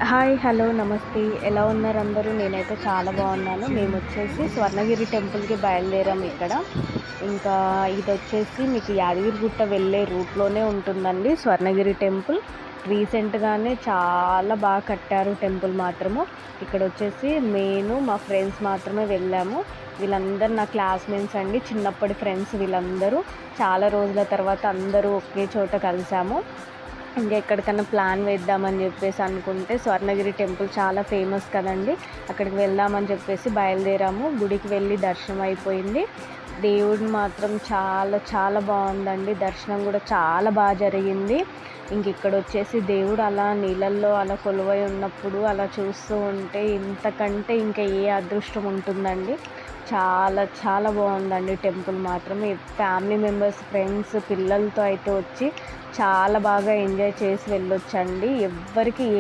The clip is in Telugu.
హాయ్, హలో, నమస్తే. ఎలా ఉన్నారు అందరూ? నేనైతే చాలా బాగున్నాను. మేమొచ్చేసి స్వర్ణగిరి టెంపుల్‌కి బయలుదేరాం ఇక్కడ. ఇంకా ఇదొచ్చేసి మీకు యాదగిరిగుట్ట వెళ్ళే రూట్‌లోనే ఉంటుందండి స్వర్ణగిరి టెంపుల్. రీసెంట్‌గానే చాలా బాగా కట్టారు టెంపుల్ మాత్రము. ఇక్కడొచ్చేసి నేను, మా ఫ్రెండ్స్ మాత్రమే వెళ్ళాము. వీళ్ళందరూ నా క్లాస్‌మేట్స్ అండి. చిన్నప్పటి ఫ్రెండ్స్ వీళ్ళందరూ. చాలా రోజుల తర్వాత అందరూ ఒకే చోట కలిసాము. ఎక్కడికన్నా ప్లాన్ వేద్దామని చెప్పేసి అనుకుంటే స్వర్ణగిరి టెంపుల్ చాలా ఫేమస్ కదండి. అక్కడికి వెళ్దామని చెప్పేసి బయలుదేరాము. గుడికి వెళ్ళి దర్శనం అయిపోయింది. దేవుడు మాత్రం చాలా చాలా బాగుందండి. దర్శనం కూడా చాలా బాగా జరిగింది. ఇక్కడ వచ్చేసి దేవుడు అలా నీళ్ళల్లో అలా కొలువై ఉన్నప్పుడు అలా చూస్తూ ఉంటే ఇంతకంటే ఇంకా ఏ అదృష్టం ఉంటుందండి. చాలా చాలా బాగుందండి టెంపుల్ మాత్రం. ఫ్యామిలీ మెంబర్స్, ఫ్రెండ్స్, పిల్లలతో అయితే వచ్చి చాలా బాగా ఎంజాయ్ చేసి వెళ్ళొచ్చండి. ఎవ్వరికి